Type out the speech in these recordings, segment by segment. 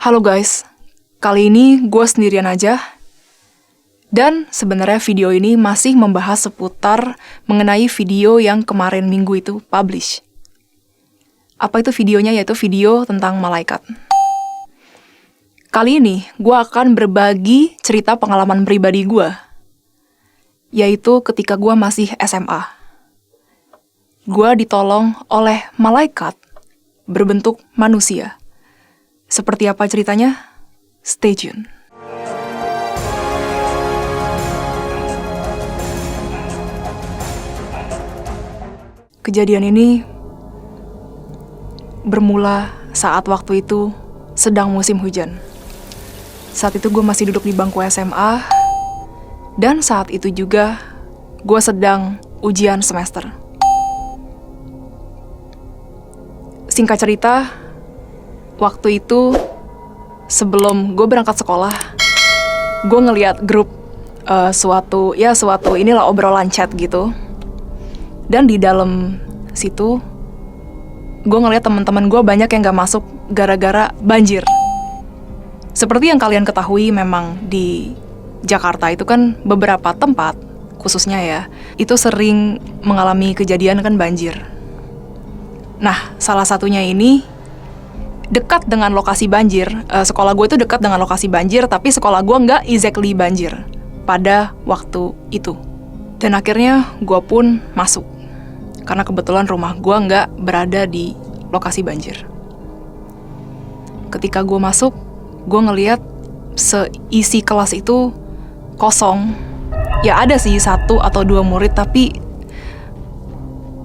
Halo guys, kali ini gue sendirian aja. Dan sebenarnya video ini masih membahas seputar mengenai video yang kemarin minggu itu publish. Apa itu videonya? Yaitu video tentang malaikat. Kali ini gue akan berbagi cerita pengalaman pribadi gue, yaitu ketika gue masih SMA. Gue ditolong oleh malaikat berbentuk manusia. Seperti apa ceritanya? Stay tune. Kejadian ini bermula saat waktu itu sedang musim hujan. Saat itu gue masih duduk di bangku SMA, dan saat itu juga gue sedang ujian semester. Singkat cerita, waktu itu sebelum gue berangkat sekolah, gue ngeliat grup suatu inilah obrolan chat gitu. Dan di dalam situ, gue ngeliat teman-teman gue banyak yang gak masuk gara-gara banjir. Seperti yang kalian ketahui, memang di Jakarta itu kan beberapa tempat, khususnya ya, itu sering mengalami kejadian kan banjir. Nah, salah satunya ini dekat dengan lokasi banjir. Sekolah gue itu dekat dengan lokasi banjir, tapi sekolah gue nggak exactly banjir pada waktu itu. Dan akhirnya gue pun masuk, karena kebetulan rumah gue nggak berada di lokasi banjir. Ketika gue masuk, gue ngeliat seisi kelas itu kosong. Ya ada sih 1 atau 2 murid, tapi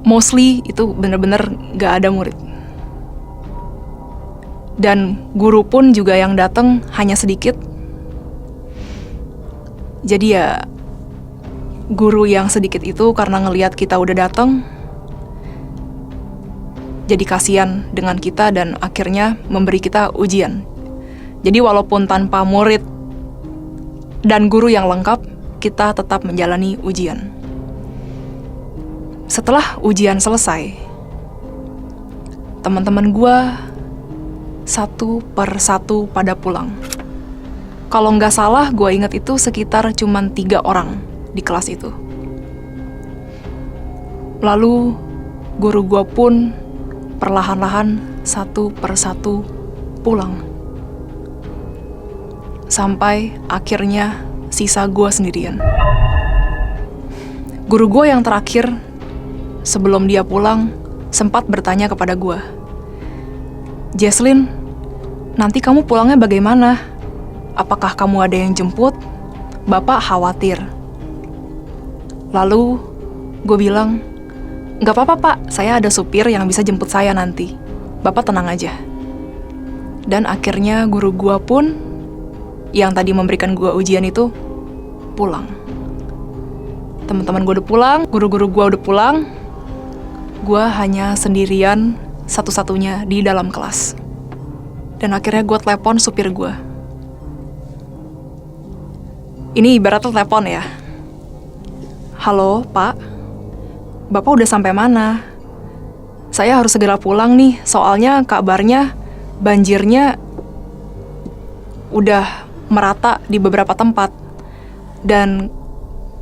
mostly itu bener-bener nggak ada murid. Dan guru pun juga yang datang hanya sedikit. Jadi ya, guru yang sedikit itu karena ngelihat kita udah datang, jadi kasihan dengan kita dan akhirnya memberi kita ujian. Jadi walaupun tanpa murid dan guru yang lengkap, kita tetap menjalani ujian. Setelah ujian selesai, teman-teman gue satu per satu pada pulang. Kalau nggak salah, gue ingat itu sekitar cuman 3 orang di kelas itu. Lalu guru gue pun perlahan-lahan satu per satu pulang. Sampai akhirnya sisa gue sendirian. Guru gue yang terakhir, sebelum dia pulang, sempat bertanya kepada gue, "Jesslyn, nanti kamu pulangnya bagaimana? Apakah kamu ada yang jemput? Bapak khawatir." Lalu gue bilang, "Gak apa-apa pak, saya ada supir yang bisa jemput saya nanti. Bapak tenang aja." Dan akhirnya guru gue pun, yang tadi memberikan gue ujian itu, pulang. Teman-teman gue udah pulang, guru-guru gue udah pulang. Gue hanya sendirian satu-satunya di dalam kelas. Dan akhirnya gue telepon supir gue. Ini ibaratnya telepon ya. "Halo, Pak. Bapak udah sampai mana? Saya harus segera pulang nih, soalnya kabarnya banjirnya udah merata di beberapa tempat. Dan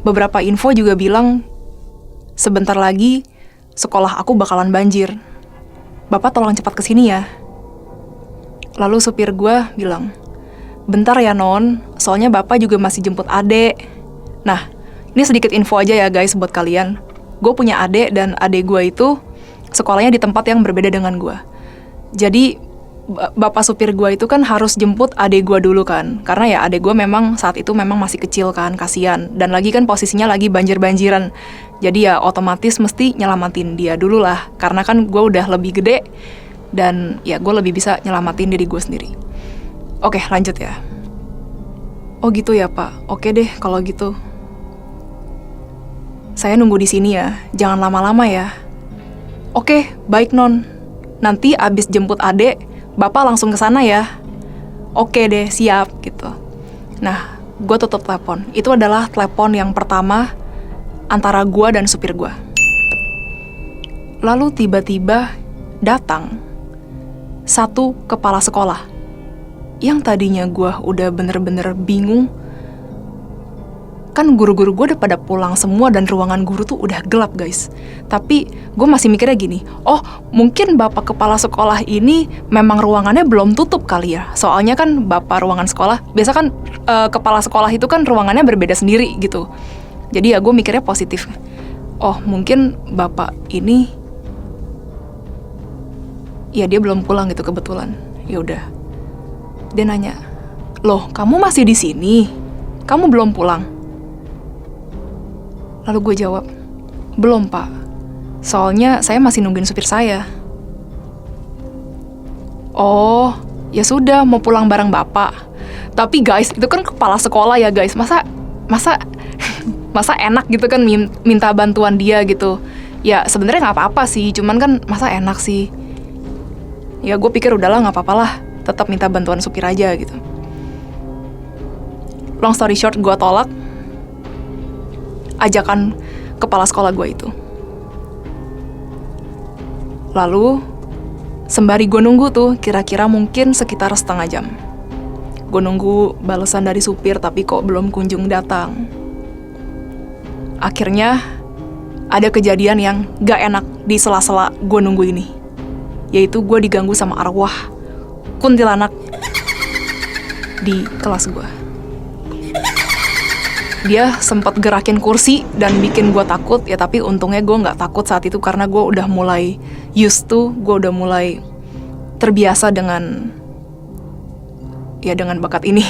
beberapa info juga bilang sebentar lagi sekolah aku bakalan banjir. Bapak tolong cepat kesini ya." Lalu supir gue bilang, "Bentar ya non, soalnya bapak juga masih jemput adek." Nah, ini sedikit info aja ya guys buat kalian. Gue punya adek, dan adek gue itu sekolahnya di tempat yang berbeda dengan gue. Jadi bapak supir gue itu kan harus jemput adek gue dulu kan, karena ya adek gue memang saat itu memang masih kecil kan, kasihan. Dan lagi kan posisinya lagi banjir-banjiran, jadi ya otomatis mesti nyelamatin dia dulu lah, karena kan gue udah lebih gede dan ya gue lebih bisa nyelamatin diri gue sendiri. Oke, lanjut ya. "Oh gitu ya pak, oke deh kalau gitu. Saya nunggu di sini ya, jangan lama-lama ya." "Oke, baik non. Nanti abis jemput adek, bapak langsung ke sana ya." "Oke deh, siap," gitu. Nah, gue tutup telepon. Itu adalah telepon yang pertama antara gue dan supir gue. Lalu tiba-tiba datang satu kepala sekolah Yang tadinya gue udah bener-bener bingung. Kan guru-guru gue udah pada pulang semua dan ruangan guru tuh udah gelap guys. Tapi gue masih mikirnya gini, oh mungkin bapak kepala sekolah ini memang ruangannya belum tutup kali ya. Soalnya kan bapak ruangan sekolah, biasa kan kepala sekolah itu kan ruangannya berbeda sendiri gitu. Jadi ya gue mikirnya positif. Oh mungkin bapak ini, ya dia belum pulang gitu kebetulan. Ya udah. Dia nanya, loh kamu masih di sini? Kamu belum pulang? Lalu gue jawab, belum pak, soalnya saya masih nungguin supir saya. Oh, ya sudah mau pulang bareng bapak. Tapi guys, itu kan kepala sekolah ya guys, masa enak gitu kan minta bantuan dia gitu. Ya sebenarnya nggak apa-apa sih, cuman kan masa enak sih. Ya gue pikir udahlah nggak apa-apa lah, tetap minta bantuan supir aja gitu. Long story short, gue tolak ajakan kepala sekolah gue itu. Lalu, sembari gue nunggu tuh, kira-kira mungkin sekitar setengah jam. Gue nunggu balasan dari supir, tapi kok belum kunjung datang. Akhirnya, ada kejadian yang gak enak di sela-sela gue nunggu ini. Yaitu gue diganggu sama arwah kuntilanak di kelas gue. Dia sempat gerakin kursi dan bikin gue takut, ya tapi untungnya gue nggak takut saat itu karena gue udah mulai used to, gue udah mulai terbiasa dengan bakat ini.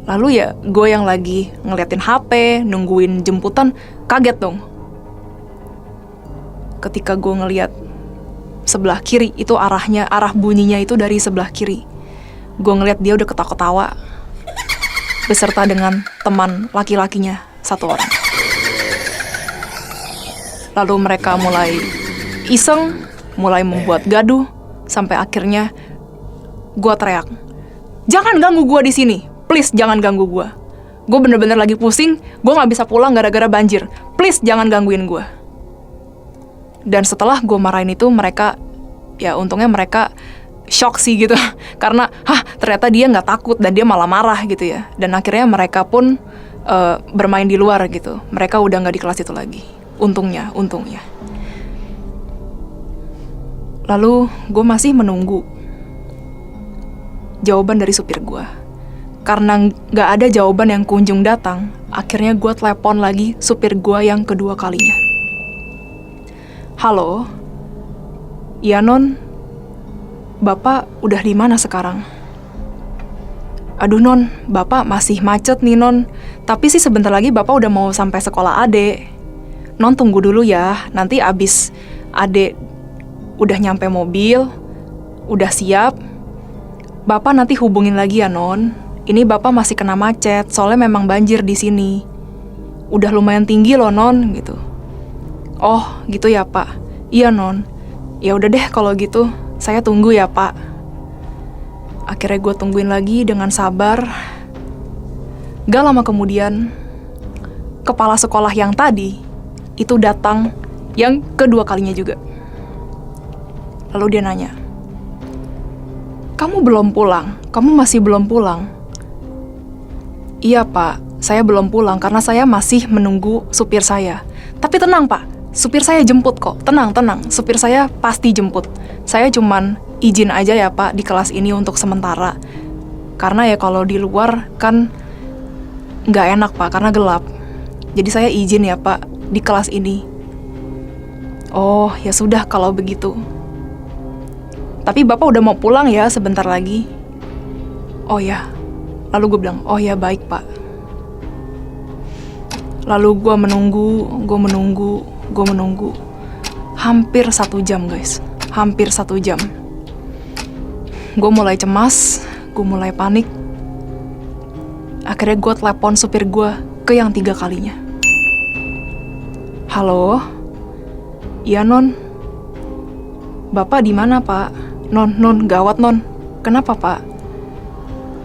Lalu ya gue yang lagi ngeliatin HP, nungguin jemputan, kaget dong. Ketika gue ngeliat sebelah kiri, itu arah bunyinya itu dari sebelah kiri. Gue ngeliat dia udah ketawa-ketawa beserta dengan teman laki-lakinya satu orang. Lalu mereka mulai iseng, mulai membuat gaduh, sampai akhirnya gue teriak, jangan ganggu gue di sini, please jangan ganggu gue. Gue bener-bener lagi pusing, gue nggak bisa pulang gara-gara banjir, please jangan gangguin gue. Dan setelah gue marahin itu, mereka, ya untungnya mereka shock sih gitu, karena ternyata dia nggak takut dan dia malah marah gitu ya. Dan akhirnya mereka pun bermain di luar gitu. Mereka udah nggak di kelas itu lagi. Untungnya. Lalu gue masih menunggu jawaban dari supir gue. Karena nggak ada jawaban yang kunjung datang, akhirnya gue telepon lagi supir gue yang kedua kalinya. Halo, iya non. Bapak udah di mana sekarang? Aduh non, bapak masih macet nih non. Tapi sih sebentar lagi bapak udah mau sampai sekolah adek. Non tunggu dulu ya, nanti abis adek udah nyampe mobil, udah siap, bapak nanti hubungin lagi ya non. Ini bapak masih kena macet, soalnya memang banjir di sini. Udah lumayan tinggi loh non, gitu. Oh gitu ya pak. Iya non. Ya udah deh kalau gitu. Saya tunggu ya pak. Akhirnya gue tungguin lagi dengan sabar. Gak lama kemudian, kepala sekolah yang tadi itu datang yang kedua kalinya juga. Lalu dia nanya, kamu belum pulang? Kamu masih belum pulang? Iya pak, saya belum pulang karena saya masih menunggu supir saya. Tapi tenang pak, supir saya jemput kok, tenang, supir saya pasti jemput. Saya cuman izin aja ya pak di kelas ini untuk sementara. Karena ya kalau di luar kan nggak enak pak, karena gelap. Jadi saya izin ya pak di kelas ini. Oh ya sudah kalau begitu. Tapi bapak udah mau pulang ya sebentar lagi. Oh ya. Lalu gue bilang, oh ya baik pak. Lalu gue menunggu. Hampir 1 jam guys. Hampir 1 jam. Gue mulai cemas, gue mulai panik. Akhirnya gue telepon supir gue ke yang 3 kalinya. Halo? Iya non. Bapak di mana pak? Non, gawat non. Kenapa pak?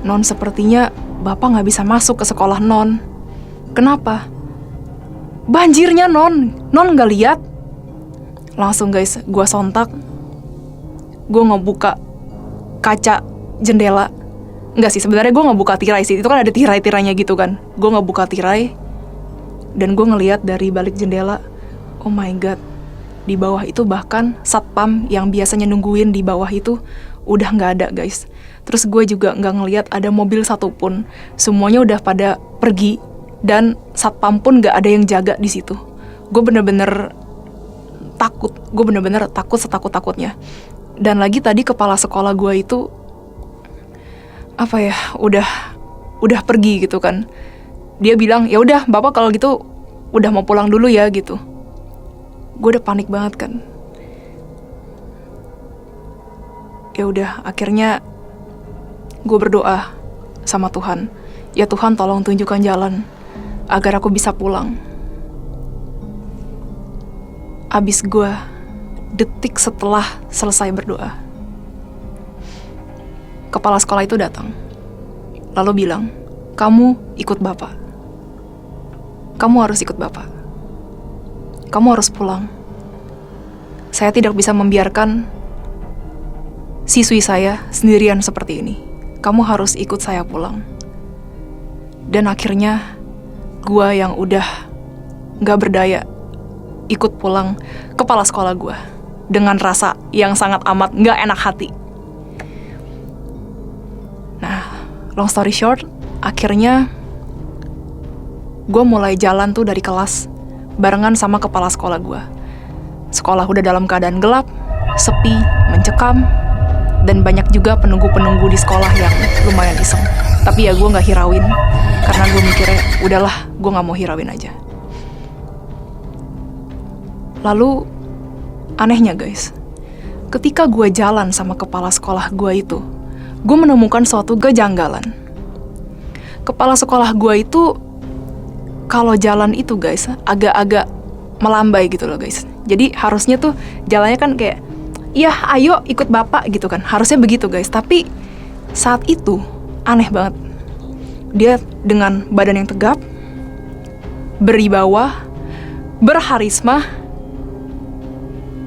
Non, sepertinya bapak nggak bisa masuk ke sekolah non. Kenapa? Banjirnya non nggak lihat? Langsung guys, gue sontak. Gue ngebuka kaca jendela. Enggak sih, sebenarnya gue nggak buka tirai sih. Itu kan ada tirai-tirainya gitu kan. Gue nggak buka tirai dan gue ngelihat dari balik jendela. Oh my god, di bawah itu bahkan satpam yang biasanya nungguin di bawah itu udah nggak ada guys. Terus gue juga nggak ngelihat ada mobil satupun. Semuanya udah pada pergi dan satpam pun nggak ada yang jaga di situ. Gue bener-bener takut. Gue bener-bener takut setakut-takutnya. Dan lagi tadi kepala sekolah gue itu apa ya, udah pergi gitu kan. Dia bilang, "Ya udah, Bapak kalau gitu udah mau pulang dulu ya," gitu. Gue udah panik banget kan. Ya udah, akhirnya gue berdoa sama Tuhan. Ya Tuhan, tolong tunjukkan jalan agar aku bisa pulang. Abis gue detik setelah selesai berdoa, kepala sekolah itu datang, lalu bilang, "Kamu ikut Bapak. Kamu harus ikut Bapak. Kamu harus pulang. Saya tidak bisa membiarkan siswi saya sendirian seperti ini. Kamu harus ikut saya pulang." Dan akhirnya, gua yang udah gak berdaya ikut pulang kepala sekolah gua dengan rasa yang sangat amat gak enak hati. Long story short, akhirnya gue mulai jalan tuh dari kelas barengan sama kepala sekolah gue. Sekolah udah dalam keadaan gelap, sepi, mencekam, dan banyak juga penunggu-penunggu di sekolah yang lumayan iseng. Tapi ya gue gak hirauin, karena gue mikirnya udahlah, gue gak mau hirauin aja. Lalu, anehnya guys, ketika gue jalan sama kepala sekolah gue itu, gue menemukan suatu kejanggalan. Kepala sekolah gue itu kalau jalan itu guys agak-agak melambai gitu loh guys. Jadi harusnya tuh jalannya kan kayak, "Ya ayo ikut Bapak," gitu kan. Harusnya begitu guys. Tapi saat itu aneh banget. Dia dengan badan yang tegap, beribawa, berharisma,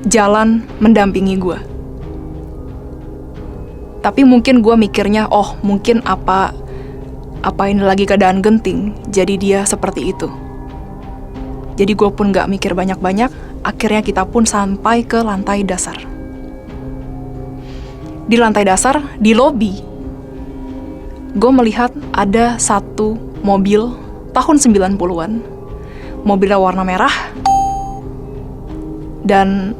jalan mendampingi gue. Tapi mungkin gue mikirnya, oh mungkin apa ini lagi keadaan genting, jadi dia seperti itu. Jadi gue pun gak mikir banyak-banyak, akhirnya kita pun sampai ke lantai dasar. Di lantai dasar, di lobi, gue melihat ada satu mobil tahun 90-an. Mobilnya warna merah, dan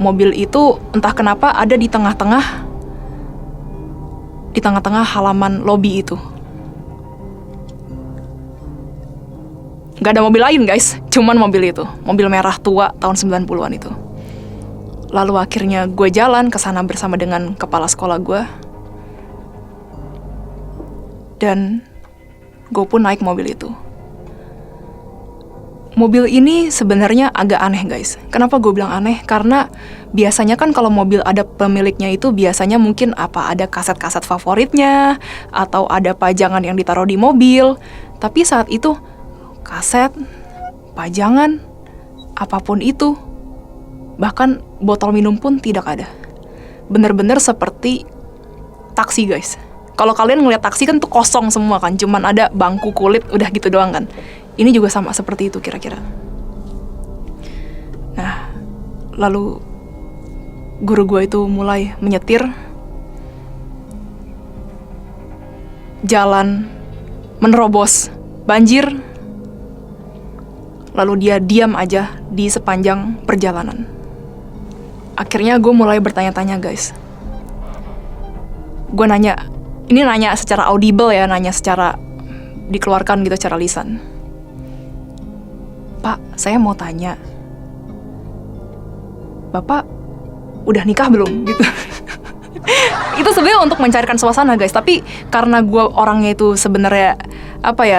mobil itu entah kenapa ada di tengah-tengah halaman lobi itu. Gak ada mobil lain guys, cuman mobil itu. Mobil merah tua tahun 90-an itu. Lalu akhirnya gue jalan ke sana bersama dengan kepala sekolah gue. Dan gue pun naik mobil itu. Mobil ini sebenarnya agak aneh guys. Kenapa gue bilang aneh? Karena biasanya kan kalau mobil ada pemiliknya itu biasanya mungkin ada kaset-kaset favoritnya, atau ada pajangan yang ditaruh di mobil. Tapi saat itu kaset, pajangan, apapun itu, bahkan botol minum pun tidak ada. Bener-bener seperti taksi guys. Kalau kalian ngeliat taksi kan tuh kosong semua kan, cuman ada bangku kulit, udah gitu doang kan. Ini juga sama seperti itu kira-kira. Nah, lalu guru gue itu mulai menyetir. Jalan menerobos banjir. Lalu dia diam aja di sepanjang perjalanan. Akhirnya gue mulai bertanya-tanya guys. Gue nanya secara audible ya, nanya secara dikeluarkan gitu secara lisan. "Pak, saya mau tanya, Bapak udah nikah belum?" gitu. Itu sebenarnya untuk mencairkan suasana guys, tapi karena gue orangnya itu sebenarnya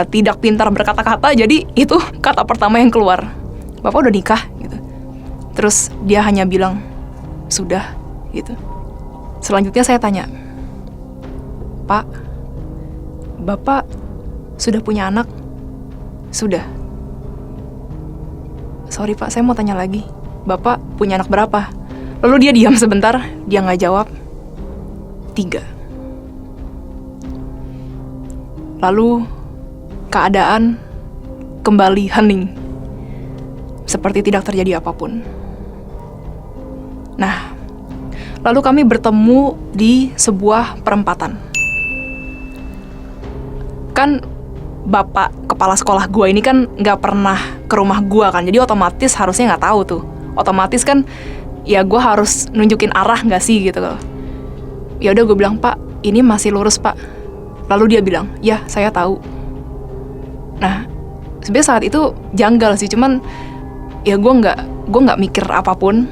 tidak pintar berkata-kata, jadi itu kata pertama yang keluar. "Bapak udah nikah?" gitu. Terus dia hanya bilang, "Sudah," gitu. Selanjutnya saya tanya, "Pak, Bapak sudah punya anak?" "Sudah." "Sorry Pak, saya mau tanya lagi, Bapak punya anak berapa?" Lalu dia diam sebentar, dia nggak jawab. 3. Lalu keadaan kembali hening, seperti tidak terjadi apapun. Nah, lalu kami bertemu di sebuah perempatan. Kan bapak kepala sekolah gue ini kan nggak pernah ke rumah gue kan, jadi otomatis harusnya nggak tahu tuh. Otomatis kan ya gue harus nunjukin arah nggak sih gitu loh. Ya udah gue bilang, Pak, ini masih lurus Pak. Lalu dia bilang, ya saya tahu. Nah, sebenarnya saat itu janggal sih, cuman ya gue nggak mikir apapun.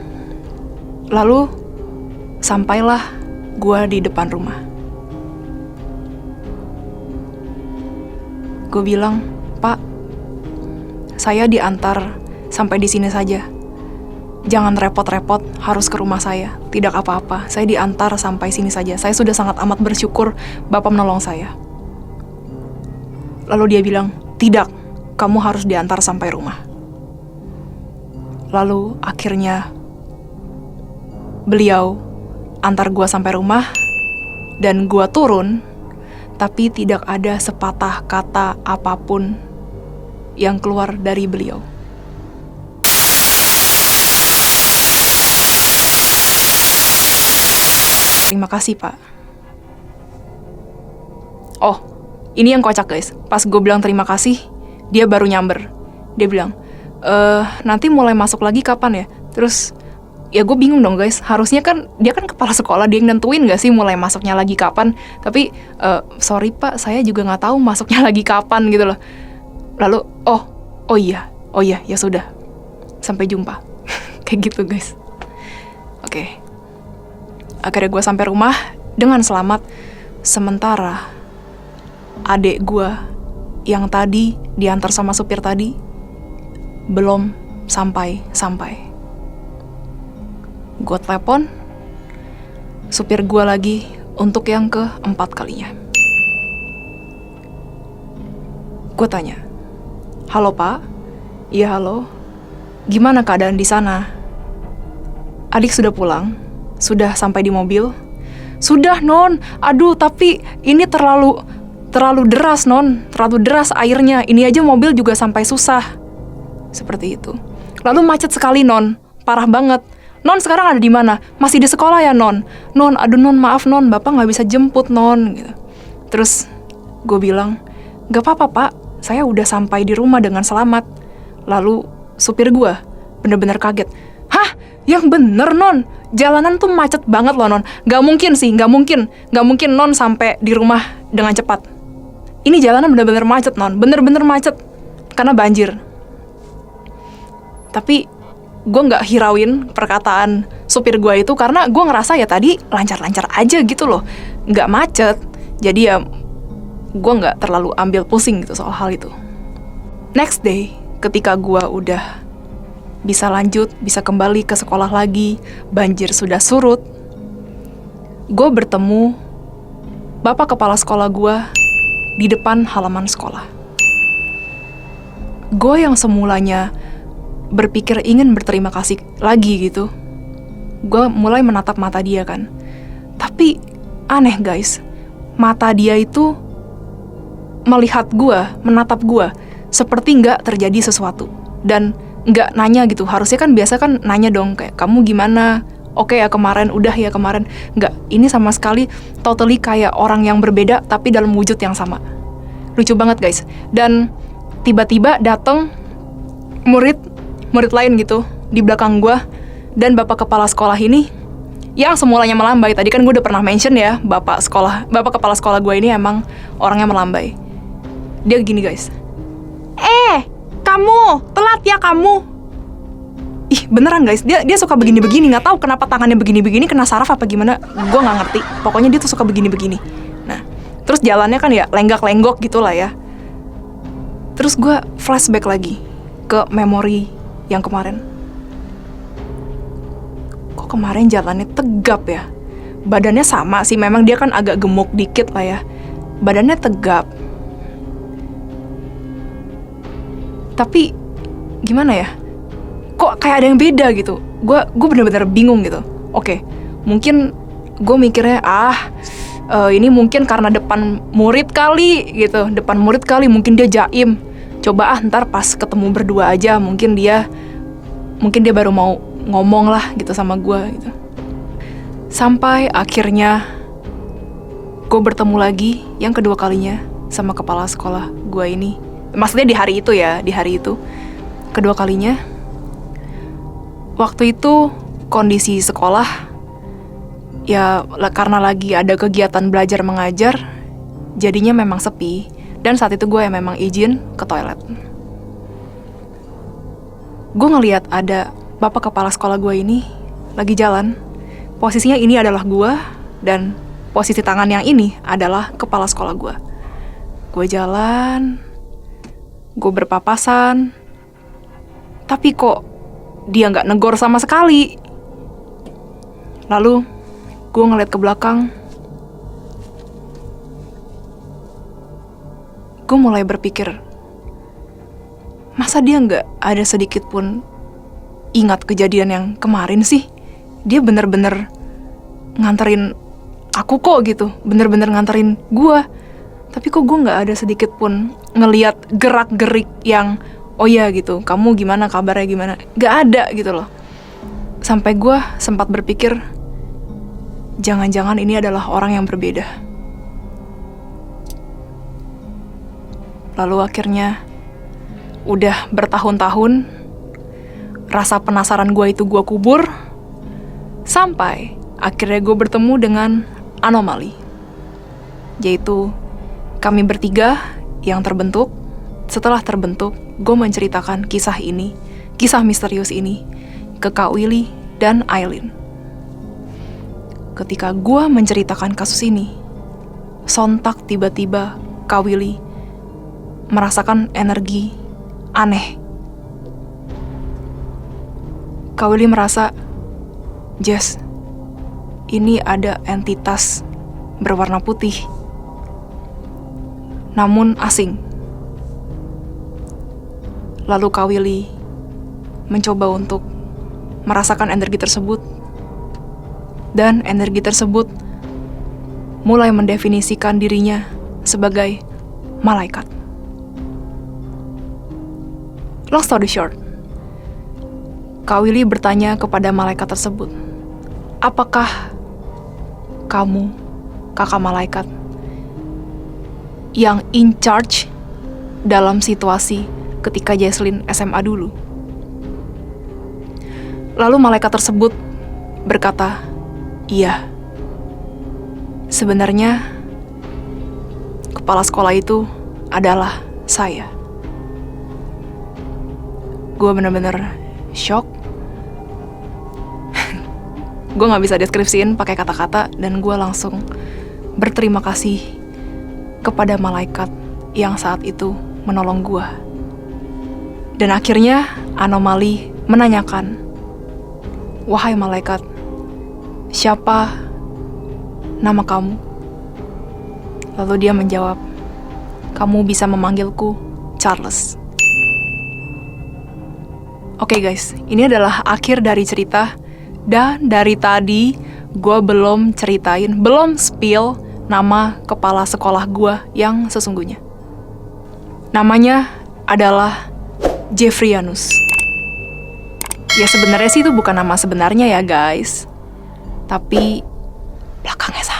Lalu sampailah gue di depan rumah. Gue bilang, Pak, saya diantar sampai di sini saja. Jangan repot-repot harus ke rumah saya. Tidak apa-apa, saya diantar sampai sini saja. Saya sudah sangat amat bersyukur Bapak menolong saya. Lalu dia bilang, tidak, kamu harus diantar sampai rumah. Lalu akhirnya beliau antar gua sampai rumah dan gua turun, tapi tidak ada sepatah kata apapun yang keluar dari beliau. Terima kasih, Pak. Oh, ini yang kocak, guys. Pas gue bilang terima kasih, dia baru nyamber. Dia bilang, nanti mulai masuk lagi kapan ya? Terus, ya gue bingung dong, guys. Harusnya kan, dia kan kepala sekolah, dia yang nentuin gak sih mulai masuknya lagi kapan? Tapi, sorry Pak, saya juga gak tahu masuknya lagi kapan gitu loh. Lalu, oh iya, ya sudah. Sampai jumpa. Kayak gitu, guys. Oke. Akhirnya gue sampai rumah dengan selamat. Sementara adik gue yang tadi diantar sama supir tadi belum sampai. Gue telepon supir gue lagi untuk yang keempat kalinya. Gue tanya, halo Pak? Iya halo. Gimana keadaan di sana? Adik sudah pulang? Sudah sampai di mobil? Sudah non. Aduh tapi ini terlalu deras non. Terlalu deras airnya. Ini aja mobil juga sampai susah. Seperti itu. Lalu macet sekali non. Parah banget. Non sekarang ada di mana? Masih di sekolah ya non? Non, aduh non maaf non. Bapak nggak bisa jemput non. Gitu. Terus gue bilang, gak apa-apa Pak. Saya udah sampai di rumah dengan selamat. Lalu supir gue bener-bener kaget. Hah? Yang bener non, jalanan tuh macet banget loh non. Gak mungkin non sampai di rumah dengan cepat. Ini jalanan bener-bener macet non, bener-bener macet karena banjir. Tapi gue gak hirauin perkataan supir gue itu karena gue ngerasa ya tadi lancar-lancar aja gitu loh, gak macet. Jadi ya gue gak terlalu ambil pusing gitu soal hal itu. Next day, ketika gue udah bisa lanjut, bisa kembali ke sekolah lagi, banjir sudah surut, gue bertemu bapak kepala sekolah gue di depan halaman sekolah. Gue yang semulanya berpikir ingin berterima kasih lagi gitu, gue mulai menatap mata dia kan. Tapi aneh guys, mata dia itu melihat gue, menatap gue seperti nggak terjadi sesuatu dan nggak nanya gitu. Harusnya kan biasa kan nanya dong kayak kamu gimana, oke ya kemarin, udah ya kemarin. Nggak, ini sama sekali totally kayak orang yang berbeda tapi dalam wujud yang sama. Lucu banget guys. Dan tiba-tiba datang murid lain gitu di belakang gue. Dan bapak kepala sekolah ini yang semulanya melambai. Tadi kan gue udah pernah mention ya, bapak kepala sekolah gue ini emang orangnya melambai. Dia gini guys, kamu telat ya kamu. Ih beneran guys, dia suka begini-begini. Nggak tahu kenapa tangannya begini-begini, kena saraf apa gimana, gue nggak ngerti. Pokoknya dia tuh suka begini-begini. Nah terus jalannya kan ya lenggak-lenggok gitu lah ya. Terus gue flashback lagi ke memori yang kemarin. Kok kemarin jalannya tegap ya? Badannya sama sih, memang dia kan agak gemuk dikit lah ya. Badannya tegap. Tapi gimana ya? Kok kayak ada yang beda gitu. Gue bener-bener bingung gitu. Oke, mungkin gue mikirnya Ini mungkin karena depan murid kali gitu, depan murid kali mungkin dia jaim. Coba ntar pas ketemu berdua aja, mungkin dia baru mau ngomong lah gitu sama gue gitu. Sampai akhirnya gue bertemu lagi yang kedua kalinya sama kepala sekolah gue ini. Maksudnya di hari itu ya, di hari itu. Kedua kalinya. Waktu itu kondisi sekolah ya karena lagi ada kegiatan belajar mengajar, jadinya memang sepi. Dan saat itu gue memang izin ke toilet. Gue ngeliat ada bapak kepala sekolah gue ini lagi jalan. Posisinya ini adalah gue, dan posisi tangan yang ini adalah kepala sekolah gue. Gue jalan, gue berpapasan, tapi kok dia nggak negor sama sekali. Lalu gue ngeliat ke belakang. Gue mulai berpikir, masa dia nggak ada sedikit pun ingat kejadian yang kemarin sih? Dia bener-bener nganterin aku kok gitu, bener-bener nganterin gue. Tapi kok gue nggak ada sedikit pun ngeliat gerak-gerik yang, oh ya gitu, kamu gimana, kabarnya gimana? Nggak ada gitu loh. Sampai gue sempat berpikir, jangan-jangan ini adalah orang yang berbeda. Lalu akhirnya, udah bertahun-tahun, rasa penasaran gue itu gue kubur, sampai akhirnya gue bertemu dengan anomali. Yaitu, kami bertiga yang terbentuk. Setelah terbentuk, gue menceritakan kisah ini, kisah misterius ini, ke Kak Willy dan Aileen. Ketika gue menceritakan kasus ini, sontak tiba-tiba Kak Willy merasakan energi aneh. Kak Willy merasa, Jess, ini ada entitas berwarna putih, namun asing. Lalu Kak Willy mencoba untuk merasakan energi tersebut, dan energi tersebut mulai mendefinisikan dirinya sebagai malaikat. Long story short, Kak Willy bertanya kepada malaikat tersebut, apakah kamu, kakak malaikat, yang in charge dalam situasi ketika Jesslyn SMA dulu? Lalu malaikat tersebut berkata, iya. Sebenarnya, kepala sekolah itu adalah saya. Gue bener-bener shock. Gue gak bisa deskripsiin pakai kata-kata, dan gue langsung berterima kasih kepada malaikat yang saat itu menolong gue. Dan akhirnya anomali menanyakan, wahai malaikat, siapa nama kamu? Lalu dia menjawab, kamu bisa memanggilku Charles. Oke guys, ini adalah akhir dari cerita. Dan dari tadi gue belum spill nama kepala sekolah gue yang sesungguhnya. Namanya adalah Jeffrianus. Ya sebenarnya sih itu bukan nama sebenarnya ya guys, tapi belakangnya sama.